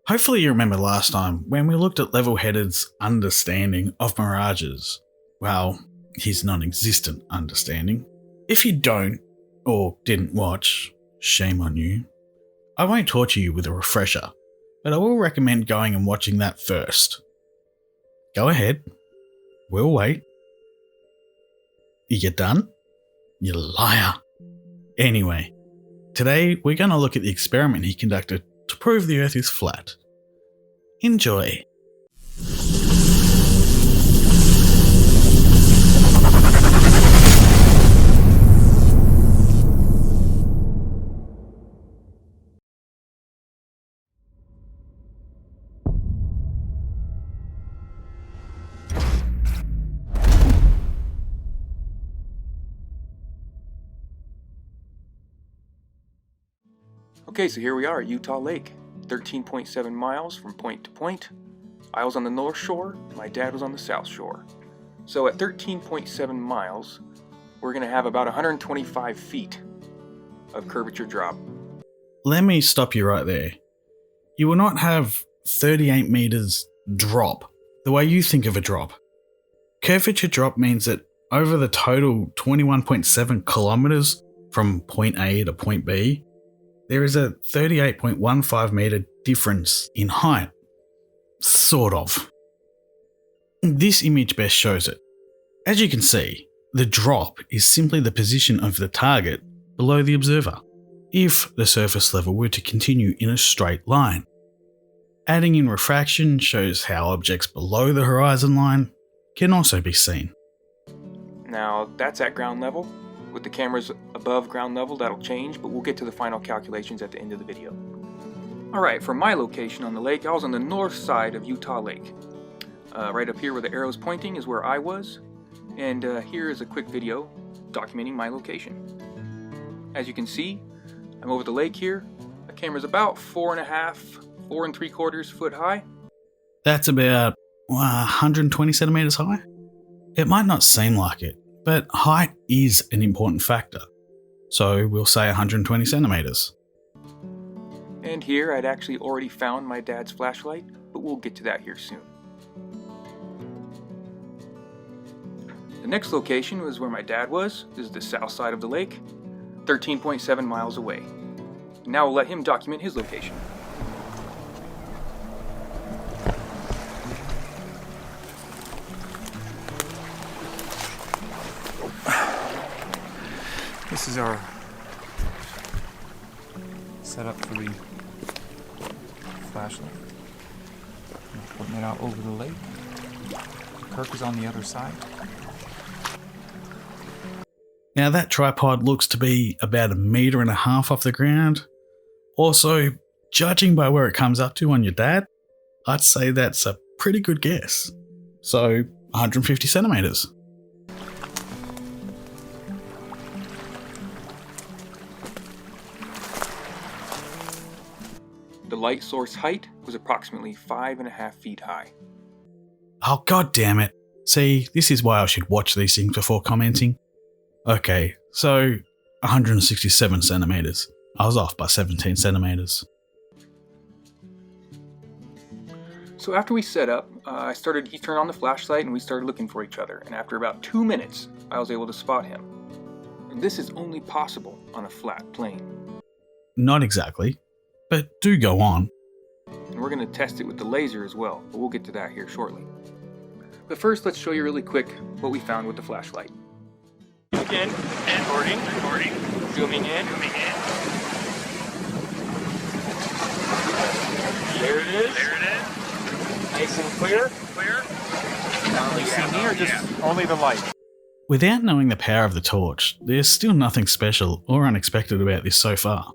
Hopefully you remember last time when we looked at Level-Headed's understanding of mirages. Well, his non-existent understanding. If you don't, or didn't watch, shame on you. I won't torture you with a refresher, but I will recommend going and watching that first. Go ahead. We'll wait. You done? You liar. Anyway, today we're going to look at the experiment he conducted to prove the Earth is flat. Enjoy. Okay, so here we are at Utah Lake, 13.7 miles from point to point. I was on the north shore, my dad was on the south shore. So at 13.7 miles, we're going to have about 125 feet of curvature drop. Let me stop you right there. You will not have 38 meters drop the way you think of a drop. Curvature drop means that over the total 21.7 kilometers from point A to point B, there is a 38.15 meter difference in height. Sort of. This image best shows it. As you can see, the drop is simply the position of the target below the observer, if the surface level were to continue in a straight line. Adding in refraction shows how objects below the horizon line can also be seen. Now that's at ground level. With the cameras above ground level, that'll change, but we'll get to the final calculations at the end of the video. Alright, for my location on the lake, I was on the north side of Utah Lake. Right up here where the arrow's pointing is where I was, and here is a quick video documenting my location. As you can see, I'm over the lake here. The camera's about 4 3/4 foot high. That's about 120 centimeters high? It might not seem like it, but height is an important factor. So we'll say 120 centimeters. And here I'd actually already found my dad's flashlight, but we'll get to that here soon. The next location was where my dad was. This is the south side of the lake, 13.7 miles away. Now we'll let him document his location. This is our setup for the flashlight. I'm putting it out over the lake. Kirk is on the other side. Now that tripod looks to be about 1.5 meters off the ground. Also, judging by where it comes up to on your dad, I'd say that's a pretty good guess. So 150 centimeters. The light source height was approximately 5.5 feet high. Oh, god damn it. See, this is why I should watch these things before commenting. Okay, so 167 centimeters. I was off by 17 centimeters. So after we set up, he turned on the flashlight and we started looking for each other. And after about 2 minutes, I was able to spot him. And this is only possible on a flat plane. Not exactly, but do go on. And we're going to test it with the laser as well, but we'll get to that here shortly. But first, let's show you really quick what we found with the flashlight. Again, recording, zooming in. There it is. Nice and clear. You see me or just only the light? Without knowing the power of the torch, there's still nothing special or unexpected about this so far.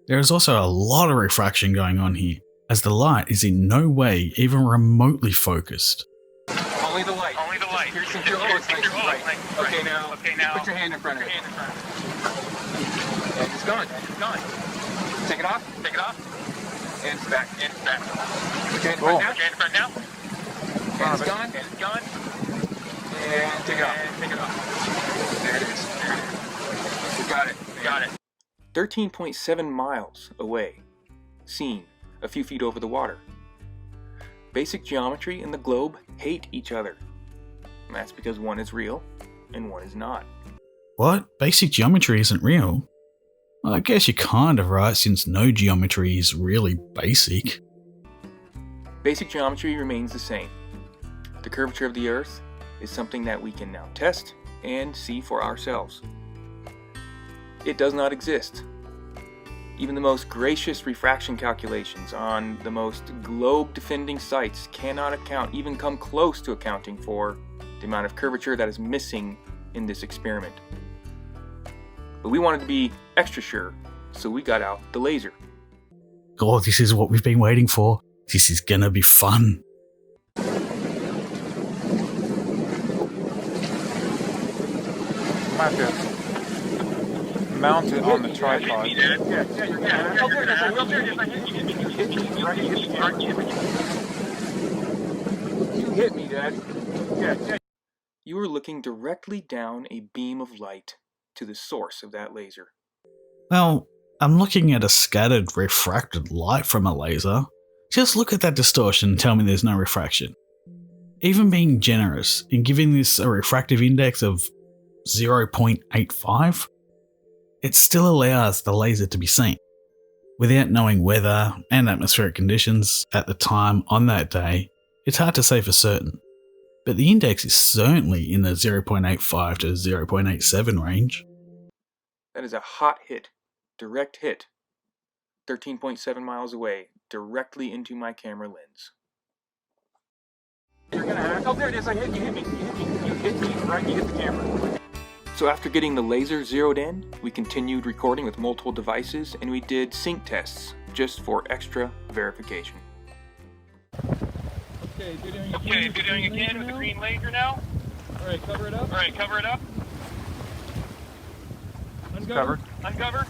There is also a lot of refraction going on here, as the light is in no way even remotely focused. Only the light. Here's some right. Okay, now. Put your hand in front of it. And it's gone. Take it off. And it's back. Put your hand in front now. And it's gone. And take it off. There it is. We got it. 13.7 miles away. Seen a few feet over the water. Basic geometry and the globe hate each other. And that's because one is real and one is not. What? Basic geometry isn't real? Well, I guess you're kind of right, since no geometry is really basic. Basic geometry remains the same. The curvature of the Earth is something that we can now test and see for ourselves. It does not exist. Even the most gracious refraction calculations on the most globe-defending sites cannot even come close to accounting for the amount of curvature that is missing in this experiment. But we wanted to be extra sure, so we got out the laser. Oh, this is what we've been waiting for. This is gonna be fun. Might have to mount it on the tripod. You hit me, Dad. Yeah. You are looking directly down a beam of light to the source of that laser. Well, I'm looking at a scattered refracted light from a laser. Just look at that distortion and tell me there's no refraction. Even being generous in giving this a refractive index of 0.85, it still allows the laser to be seen. Without knowing weather and atmospheric conditions at the time on that day, it's hard to say for certain. But the index is certainly in the 0.85 to 0.87 range. That is a hot hit, direct hit, 13.7 miles away, directly into my camera lens. You're gonna hack. Oh, there it is. I hit you. Hit me. You hit me. Right. You hit the camera. So after getting the laser zeroed in, we continued recording with multiple devices, and we did sync tests just for extra verification. Okay, if you're doing again with the green laser now. Alright, cover it up. Covered. Uncover.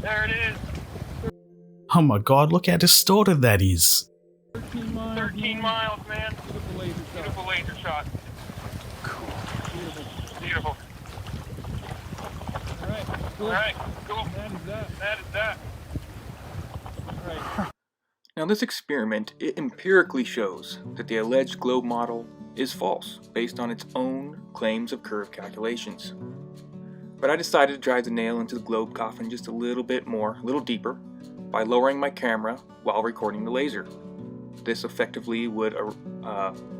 There it is. Oh my god, look how distorted that is. 13 miles, man. Beautiful laser shot. Cool. Beautiful. Alright, cool. That is that. Alright. Now this experiment, it empirically shows that the alleged globe model is false, based on its own claims of curve calculations. But I decided to drive the nail into the globe coffin just a little bit more, a little deeper, by lowering my camera while recording the laser. This effectively would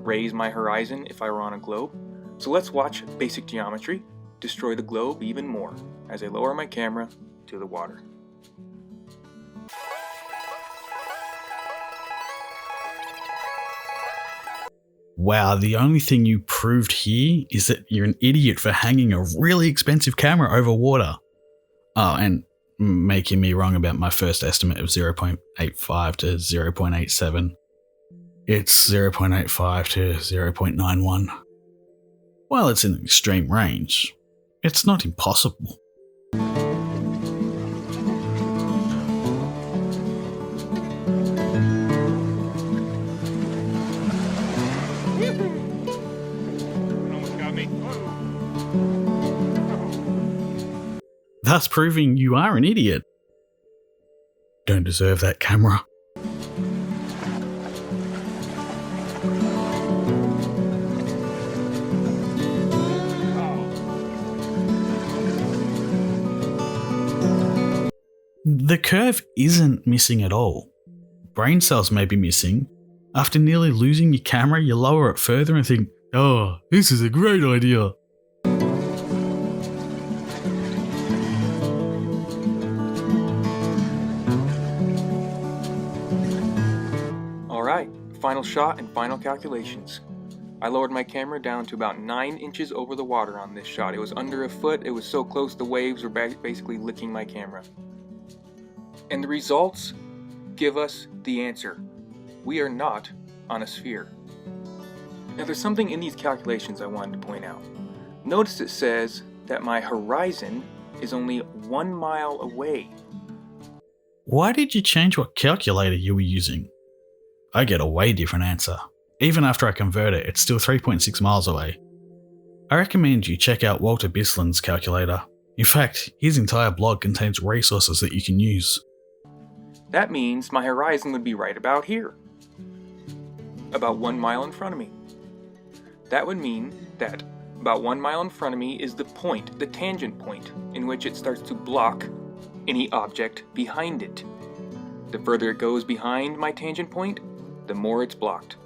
raise my horizon if I were on a globe. So let's watch basic geometry destroy the globe even more as I lower my camera to the water. Wow, the only thing you proved here is that you're an idiot for hanging a really expensive camera over water. Oh, and making me wrong about my first estimate of 0.85 to 0.87. It's 0.85 to 0.91. While it's in an extreme range, it's not impossible. Thus proving you are an idiot. Don't deserve that camera. The curve isn't missing at all. Brain cells may be missing. After nearly losing your camera, you lower it further and think, oh, this is a great idea. Alright, final shot and final calculations. I lowered my camera down to about 9 inches over the water on this shot. It was under a foot, it was so close the waves were basically licking my camera. And the results give us the answer. We are not on a sphere. Now there's something in these calculations I wanted to point out. Notice it says that my horizon is only 1 mile away. Why did you change what calculator you were using? I get a way different answer. Even after I convert it, it's still 3.6 miles away. I recommend you check out Walter Bislin's calculator. In fact, his entire blog contains resources that you can use. That means my horizon would be right about here. About 1 mile in front of me. That would mean that about 1 mile in front of me is the point, the tangent point, in which it starts to block any object behind it. The further it goes behind my tangent point, the more it's blocked.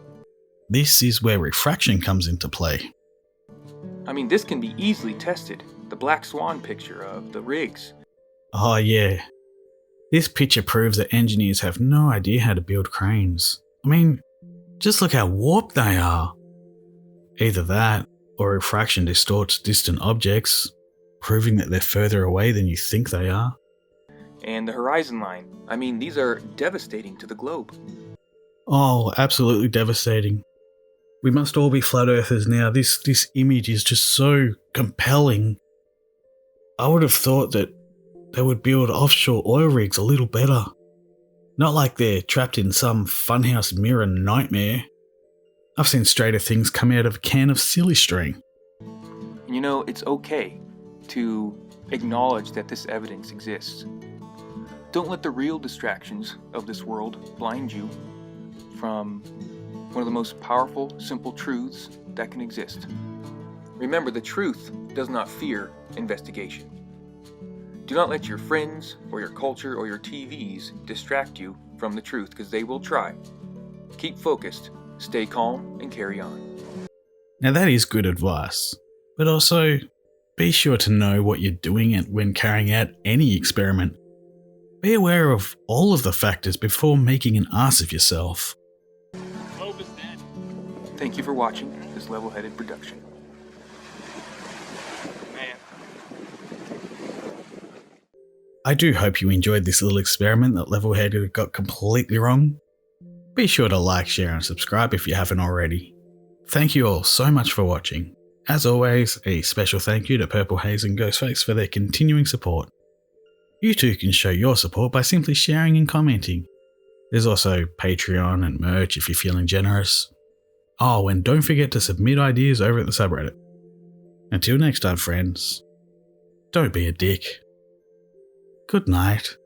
This is where refraction comes into play. I mean, this can be easily tested. The black swan picture of the rigs. Oh yeah. This picture proves that engineers have no idea how to build cranes. I mean, just look how warped they are. Either that, or refraction distorts distant objects, proving that they're further away than you think they are. And the horizon line. I mean, these are devastating to the globe. Oh, absolutely devastating. We must all be flat earthers now. This image is just so compelling. I would have thought that they would build offshore oil rigs a little better. Not like they're trapped in some funhouse mirror nightmare. I've seen straighter things come out of a can of silly string. And you know, it's okay to acknowledge that this evidence exists. Don't let the real distractions of this world blind you from one of the most powerful, simple truths that can exist. Remember, the truth does not fear investigation. Do not let your friends or your culture or your TVs distract you from the truth, because they will try. Keep focused, stay calm, and carry on. Now that is good advice, but also be sure to know what you're doing when carrying out any experiment. Be aware of all of the factors before making an ass of yourself. Thank you for watching this level-headed production. Man. I do hope you enjoyed this little experiment that Level-Headed got completely wrong. Be sure to like, share and subscribe if you haven't already. Thank you all so much for watching. As always, a special thank you to Purple Haze and Ghostface for their continuing support. You too can show your support by simply sharing and commenting. There's also Patreon and merch if you're feeling generous. Oh, and don't forget to submit ideas over at the subreddit. Until next time, friends, don't be a dick. Good night.